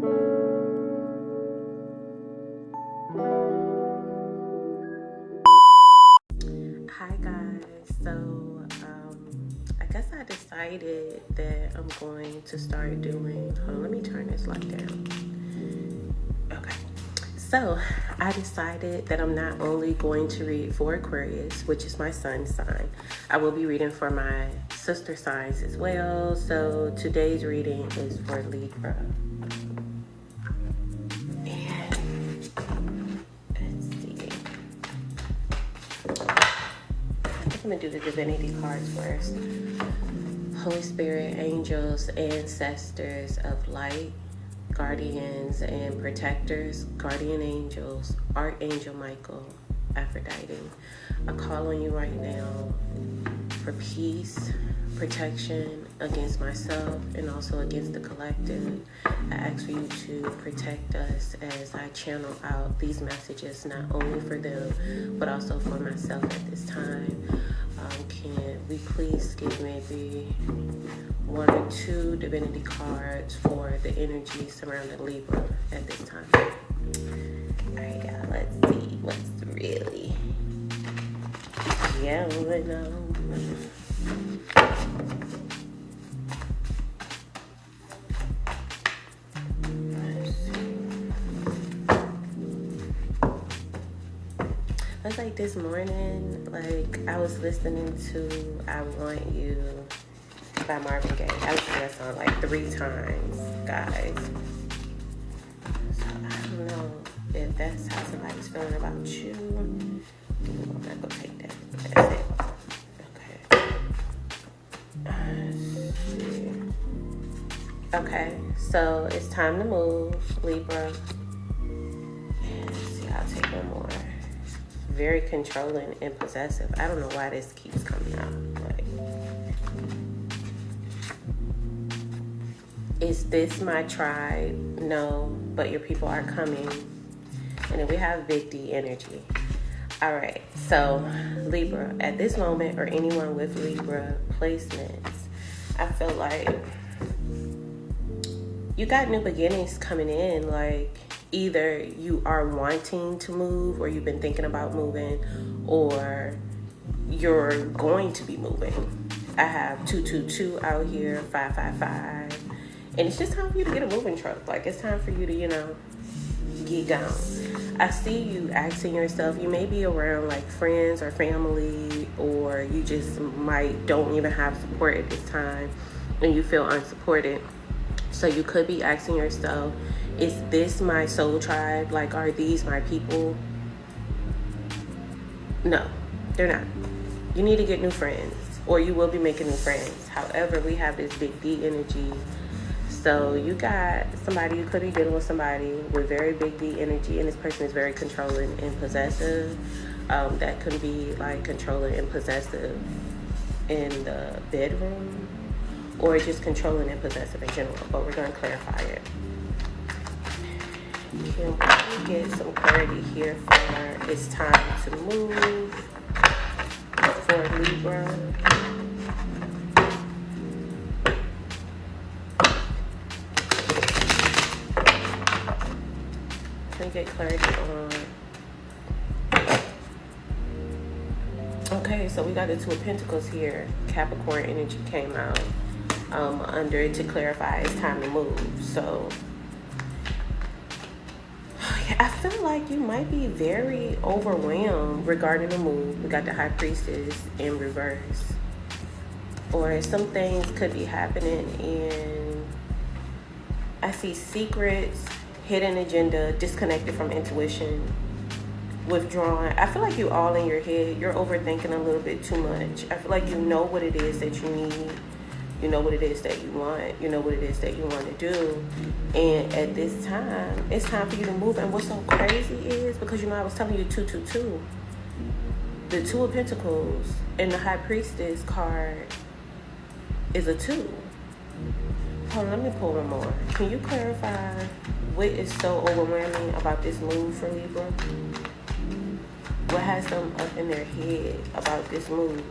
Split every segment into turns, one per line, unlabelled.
Hi guys, so I guess I decided that I'm going to start doing, hold on, let me turn this light down. Okay, so I decided that I'm not only going to read for Aquarius, which is my sun sign, I will be reading for my sister signs as well. So today's reading is for Libra. I'm gonna do the divinity cards first. Holy Spirit, angels, ancestors of light, guardians and protectors, guardian angels, Archangel Michael, Aphrodite. I call on you right now for peace, protection against myself and also against the collective. I ask for you to protect us as I channel out these messages, not only for them, but also for myself at this time. Can we please give maybe 1 or 2 divinity cards for the energy surrounding Libra at this time? All right, y'all, let's see what's really going on. It's like this morning, like I was listening to I Want You by Marvin Gaye. I listened to that song like 3 times, guys. So I don't know if that's how somebody's feeling about you. I'm not gonna take that. That's it. Okay. Okay, so it's time to move, Libra. Let's see, I'll take one more. Very controlling and possessive. I don't know why this keeps coming out. Like, is this my tribe? No, but your people are coming. And then we have big D energy. All right, so Libra, at this moment, or anyone with Libra placements, I feel like you got new beginnings coming in. Like, either you are wanting to move, or you've been thinking about moving, or you're going to be moving. I have 222 out here, 555, and it's just time for you to get a moving truck. Like, it's time for you to, get gone. I see you asking yourself, you may be around like friends or family, or you just don't even have support at this time, and you feel unsupported. So you could be asking yourself, is this my soul tribe? Like, are these my people? No, they're not. You need to get new friends, or you will be making new friends. However, we have this big D energy. So you got somebody, you could be dealing with somebody with very big D energy, and this person is very controlling and possessive. That could be like controlling and possessive in the bedroom, or just controlling and possessive in general, but we're going to clarify it. Can we get some clarity here for it's time to move for Libra? Can we get clarity on... Okay, so we got the 2 of Pentacles here. Capricorn energy came out under it to clarify it's time to move. So I feel like you might be very overwhelmed regarding the move. We got the High Priestess in reverse. Or some things could be happening in... I see secrets, hidden agenda, disconnected from intuition, withdrawn. I feel like you all in your head. You're overthinking a little bit too much. I feel like you know what it is that you need. You know what it is that you want. You know what it is that you want to do. And at this time, it's time for you to move. And what's so crazy is, because I was telling you 222. The 2 of Pentacles and the High Priestess card is a 2. Hold on, let me pull one more. Can you clarify what is so overwhelming about this move for Libra? What has them up in their head about this move?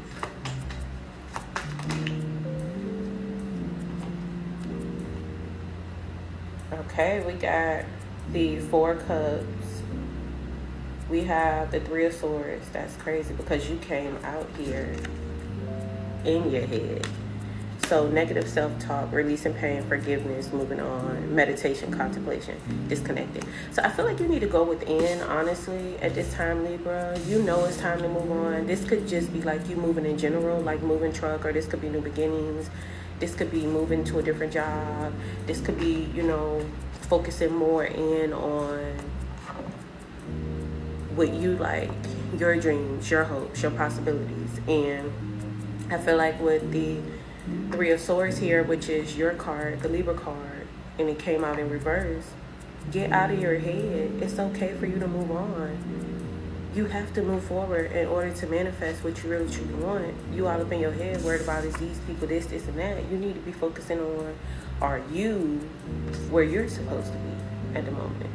Okay, we got the Four Cups. We have the Three of Swords. That's crazy because you came out here in your head. So negative self-talk, releasing pain, forgiveness, moving on, meditation, contemplation, disconnected. So I feel like you need to go within, honestly, at this time, Libra. You know it's time to move on. This could just be like you moving in general, like moving truck, or this could be new beginnings. This could be moving to a different job. This could be, focusing more in on what you like, your dreams, your hopes, your possibilities. And I feel like with the Three of Swords here, which is your card, the Libra card, and it came out in reverse, get out of your head. It's okay for you to move on. You have to move forward in order to manifest what you really truly want. You all up in your head worried about is these people this, and that. You need to be focusing on, are you where you're supposed to be at the moment?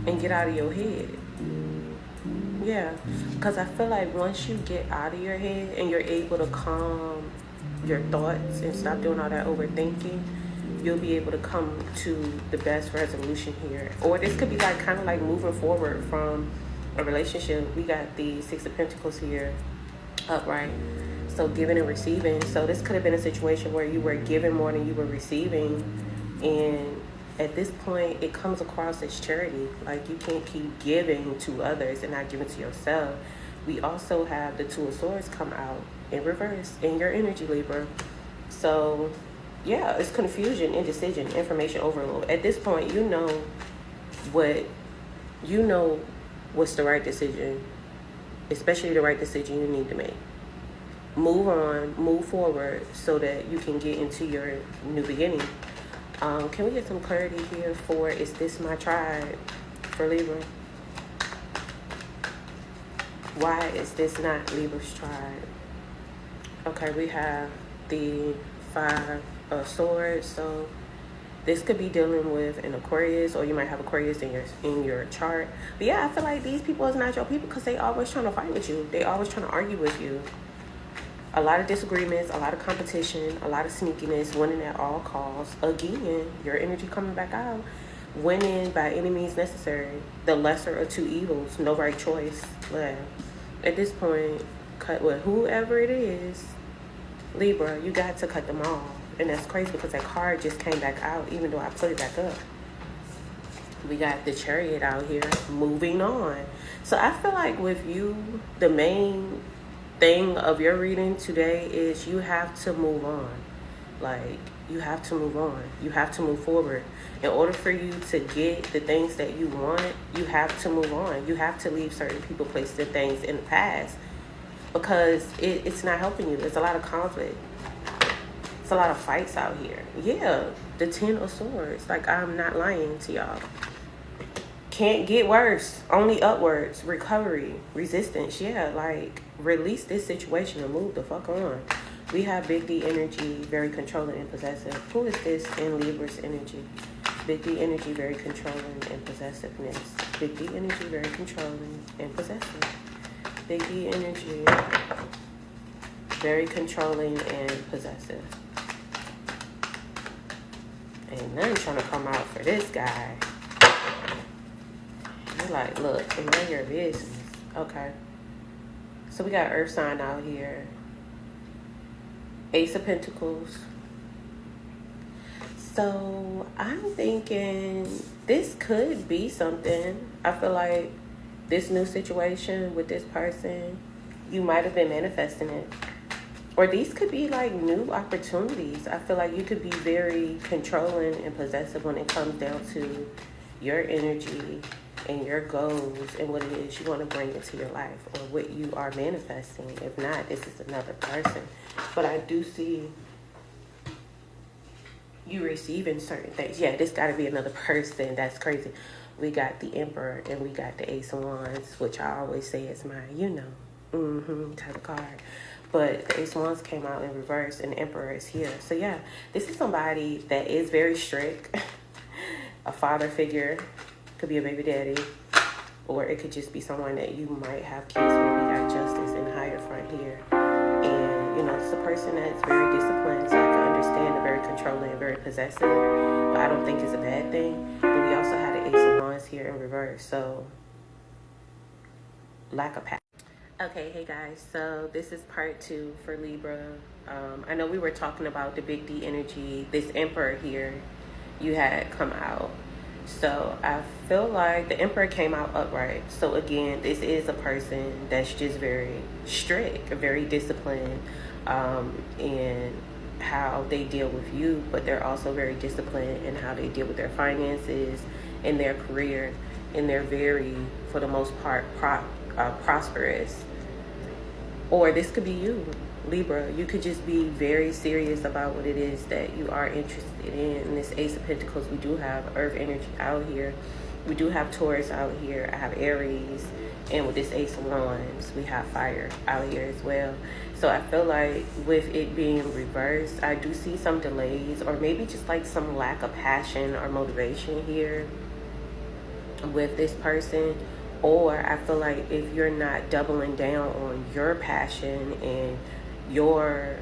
And get out of your head. Yeah, because I feel like once you get out of your head and you're able to calm your thoughts and stop doing all that overthinking, you'll be able to come to the best resolution here. Or this could be like kind of like moving forward from a relationship. We got the Six of Pentacles here upright. So giving and receiving. So this could have been a situation where you were giving more than you were receiving, and at this point, it comes across as charity. Like, you can't keep giving to others and not giving to yourself. We also have the Two of Swords come out in reverse in your energy, Libra. So, yeah, it's confusion, indecision, information overload. At this point, you know what's the right decision, especially the right decision you need to make. Move on, move forward so that you can get into your new beginning. Can we get some clarity here for, is this my tribe for Libra? Why is this not Libra's tribe? Okay, we have the Five of Swords. So this could be dealing with an Aquarius, or you might have Aquarius in your chart. But yeah, I feel like these people is not your people because they always trying to fight with you. They always trying to argue with you. A lot of disagreements, a lot of competition, a lot of sneakiness, winning at all costs. Again, your energy coming back out. Winning by any means necessary. The lesser of two evils. No right choice. Well, at this point, cut with whoever it is. Libra, you got to cut them off. And that's crazy because that card just came back out even though I put it back up. We got the Chariot out here moving on. So I feel like with you, the main thing of your reading today is you have to move on. Like, you have to move on. You have to move forward. In order for you to get the things that you want, you have to move on. You have to leave certain people, places, and things in the past because it's not helping you. There's a lot of conflict. It's a lot of fights out here. Yeah, the Ten of Swords. Like, I'm not lying to y'all. Can't get worse. Only upwards. Recovery. Resistance. Yeah, like, release this situation and move the fuck on. We have Big D energy, very controlling and possessive. Who is this in Libra's energy? Big D energy, very controlling and possessiveness. Big D energy, very controlling and possessive. Big D energy, very controlling and possessive. Ain't nothing trying to come out for this guy. You're like, look, mind your business. Okay. So we got Earth sign out here. Ace of Pentacles. So I'm thinking this could be something. I feel like this new situation with this person, you might have been manifesting it. Or these could be like new opportunities. I feel like you could be very controlling and possessive when it comes down to your energy and your goals and what it is you want to bring into your life or what you are manifesting. If not, this is another person. But I do see you receiving certain things. Yeah, this got to be another person. That's crazy. We got the Emperor and we got the Ace of Wands, which I always say is my, type of card. But the Ace of Wands came out in reverse and the Emperor is here. So yeah, this is somebody that is very strict. A father figure. Could be a baby daddy. Or it could just be someone that you might have kids with. We got Justice and Higher Front here. And, it's a person that's very disciplined. So I can understand understand and very controlling and very possessive, but I don't think it's a bad thing. But we also had the Ace of Wands here in reverse, so lack of passion. Okay, hey guys, so this is part 2 for Libra. I know we were talking about the big D energy, this Emperor here you had come out. So I feel like the Emperor came out upright. So again, this is a person that's just very strict, very disciplined in how they deal with you, but they're also very disciplined in how they deal with their finances, in their career, and they're very, for the most part, prosperous. Or this could be you, Libra. You could just be very serious about what it is that you are interested in. In this Ace of Pentacles, we do have Earth energy out here. We do have Taurus out here. I have Aries. And with this Ace of Wands, we have fire out here as well. So I feel like with it being reversed, I do see some delays or maybe just like some lack of passion or motivation here with this person. Or I feel like if you're not doubling down on your passion and your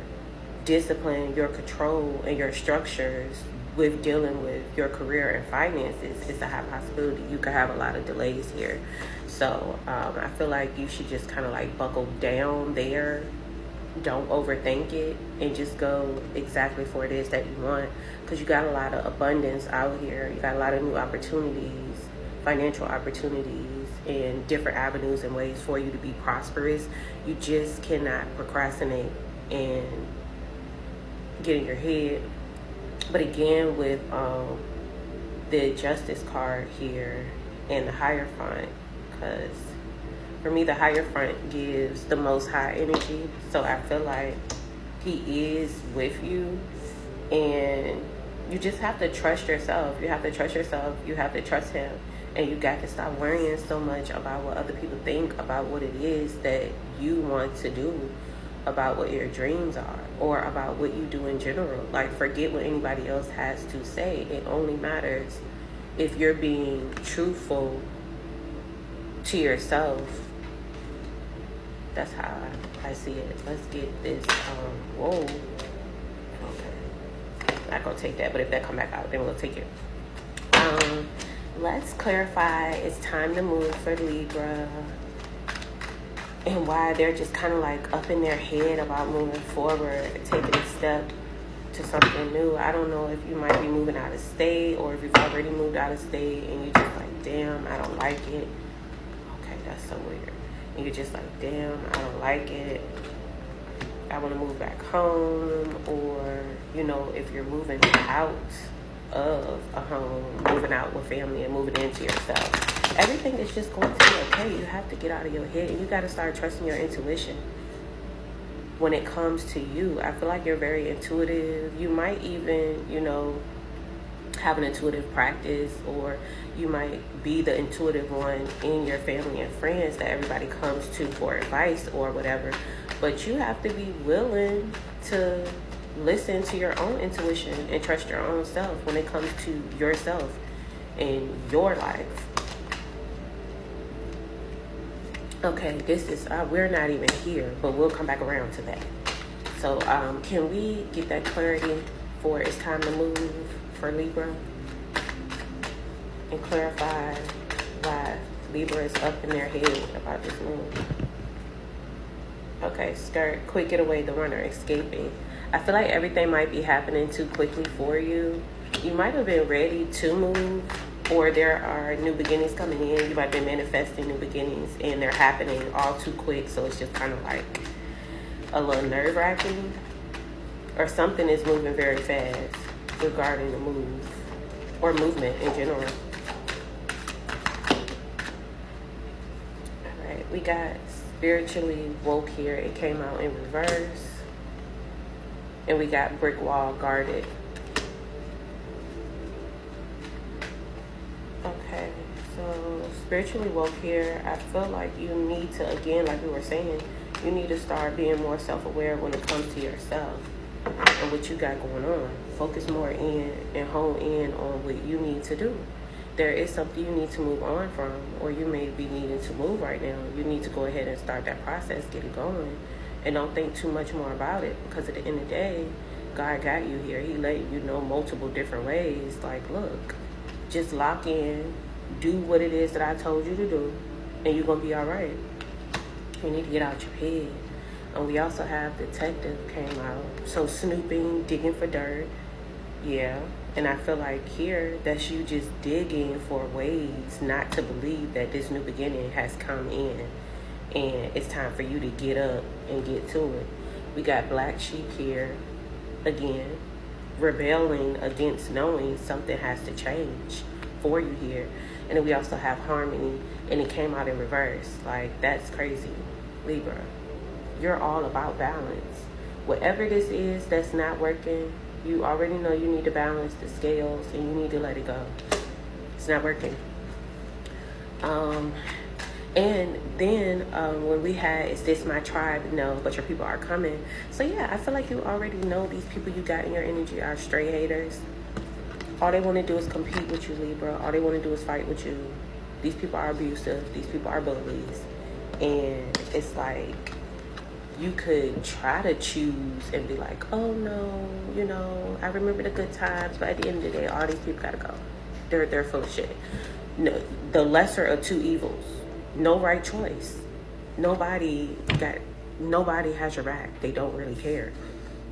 discipline, your control, and your structures with dealing with your career and finances, it's a high possibility you could have a lot of delays here. So I feel like you should just kind of like buckle down there. Don't overthink it and just go exactly for it is that you want, because you got a lot of abundance out here. You got a lot of new opportunities, financial opportunities, and different avenues and ways for you to be prosperous. You just cannot procrastinate and get in your head. But again, with the Justice card here and the Hierophant, because for me the Hierophant gives the most high energy, so I feel like he is with you, and you just have to trust yourself. You have to trust yourself. You have to trust him. And you got to stop worrying so much about what other people think about what it is that you want to do, about what your dreams are, or about what you do in general. Like, forget what anybody else has to say. It only matters if you're being truthful to yourself. That's how I see it. Let's get this. Whoa. Okay. I'm not going to take that, but if that come back out, then we'll take it. Let's clarify it's time to move for Libra and why they're just kind of like up in their head about moving forward, taking a step to something new. I don't know if you might be moving out of state or if you've already moved out of state and you're just like, damn, I don't like it. Okay, that's so weird. And you're just like, damn, I don't like it. I want to move back home. Or, you know, if you're moving out of a home, moving out with family and moving into yourself, everything is just going to be okay. You have to get out of your head and you got to start trusting your intuition when it comes to you. I feel like you're very intuitive. You might even, you know, have an intuitive practice, or you might be the intuitive one in your family and friends that everybody comes to for advice or whatever. But you have to be willing to listen to your own intuition and trust your own self when it comes to yourself and your life. Okay, this is, we're not even here, but we'll come back around to that. So can we get that clarity for it's time to move for Libra, and clarify why Libra is up in their head about this move? Okay, skirt, quick getaway, the runner, escaping. I feel like everything might be happening too quickly for you. You might have been ready to move, or there are new beginnings coming in. You might have been manifesting new beginnings and they're happening all too quick, so it's just kind of like a little nerve-wracking, or something is moving very fast regarding the move or movement in general. All right, we got spiritually woke here. It came out in reverse. And we got brick wall guarded. Okay, so spiritually woke here, I feel like you need to, again, like we were saying, you need to start being more self-aware when it comes to yourself and what you got going on. Focus more in and hone in on what you need to do. There is something you need to move on from, or you may be needing to move right now. You need to go ahead and start that process, get it going. And don't think too much more about it, because at the end of the day, God got you here. He let you know multiple different ways. Like, look, just lock in, do what it is that I told you to do, and you're going to be all right. You need to get out your head. And we also have detective came out. So snooping, digging for dirt. Yeah. And I feel like here, that's you just digging for ways not to believe that this new beginning has come in. And it's time for you to get up and get to it. We got black sheep here, again, rebelling against knowing something has to change for you here. And then we also have harmony, and it came out in reverse. Like, that's crazy, Libra. You're all about balance. Whatever this is that's not working, you already know you need to balance the scales, and you need to let it go. It's not working. And then when we had, is this my tribe? No, but your people are coming. So yeah, I feel like you already know these people you got in your energy are straight haters. All they want to do is compete with you, Libra. All they want to do is fight with you. These people are abusive. These people are bullies. And it's like, you could try to choose and be like, oh no, you know, I remember the good times, but at the end of the day, all these people gotta go. They're full of shit. No, the lesser of two evils. No right choice. Nobody has your back. They don't really care.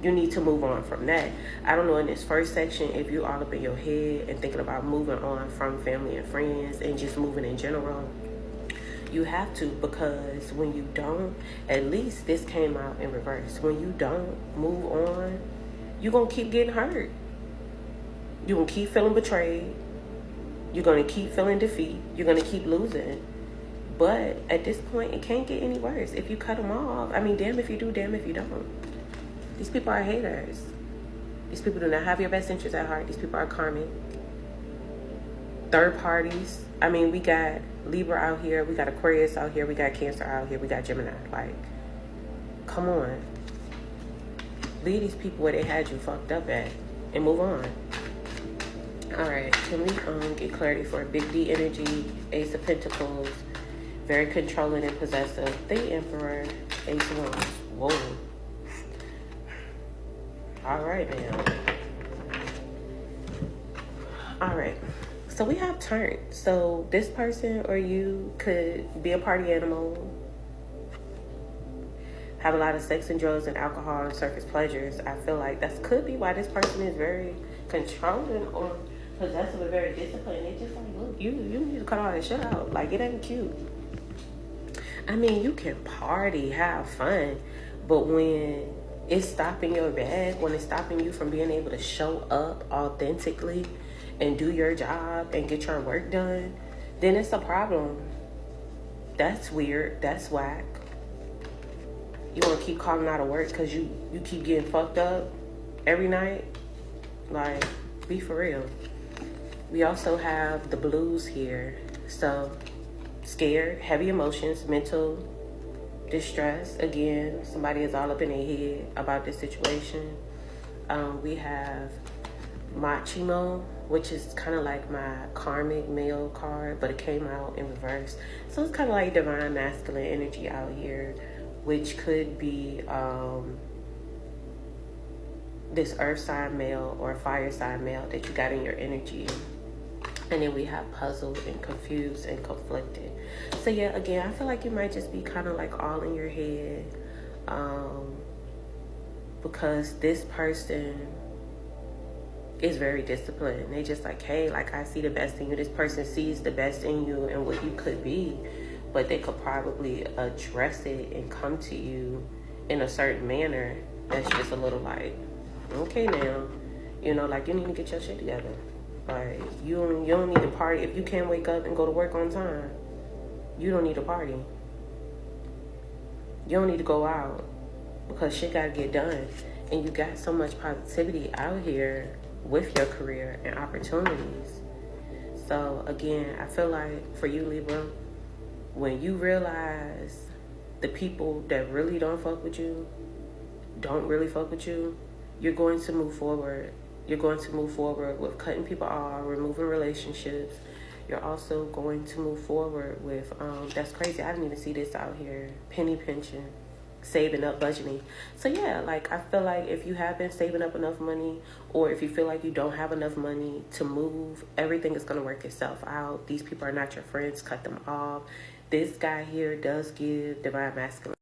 You need to move on from that. I don't know, in this first section, if you all up in your head and thinking about moving on from family and friends and just moving in general, you have to, because when you don't, at least this came out in reverse. When you don't move on, you're going to keep getting hurt. You're going to keep feeling betrayed. You're going to keep feeling defeat. You're going to keep losing. But at this point, it can't get any worse. If you cut them off, I mean, damn if you do, damn if you don't. These people are haters. These people do not have your best interests at heart. These people are karmic. Third parties. I mean, we got Libra out here. We got Aquarius out here. We got Cancer out here. We got Gemini. Like, come on. Leave these people where they had you fucked up at and move on. All right. Can we get clarity for Big D energy, Ace of Pentacles, very controlling and possessive, the Emperor, Ace of Wands. Whoa. All right, man. All right. So we have turned. So this person or you could be a party animal, have a lot of sex and drugs and alcohol and surface pleasures. I feel like that could be why this person is very controlling or possessive and very disciplined. They just like, look, you need to cut all that shit out. Like, it ain't cute. I mean, you can party, have fun, but when it's stopping your bag, when it's stopping you from being able to show up authentically and do your job and get your work done, then it's a problem. That's weird. That's whack. You want to keep calling out of work because you keep getting fucked up every night? Like, be for real. We also have the blues here. So, scared, heavy emotions, mental distress. Again, somebody is all up in their head about this situation. We have Machimo, which is kind of like my karmic male card, but it came out in reverse. So it's kind of like divine masculine energy out here, which could be this earth sign male or fire sign male that you got in your energy. And then we have puzzled and confused and conflicted. So yeah, again, I feel like you might just be kind of like all in your head, because this person is very disciplined. They just like, hey, like, I see the best in you. This person sees the best in you and what you could be, but they could probably address it and come to you in a certain manner that's just a little like, okay now, you know, like, you need to get your shit together. Like, you don't need to party. If you can't wake up and go to work on time, you don't need to party. You don't need to go out because shit gotta get done. And you got so much positivity out here with your career and opportunities. So again, I feel like for you, Libra, when you realize the people that really don't fuck with you, don't really fuck with you, you're going to move forward. You're going to move forward with cutting people off, removing relationships. You're also going to move forward with, that's crazy, I didn't even see this out here, penny pinching. saving up, budgeting. So yeah, like I feel like if you have been saving up enough money, or if you feel like you don't have enough money to move, everything is going to work itself out. These people are not your friends. Cut them off. This guy here does give divine masculine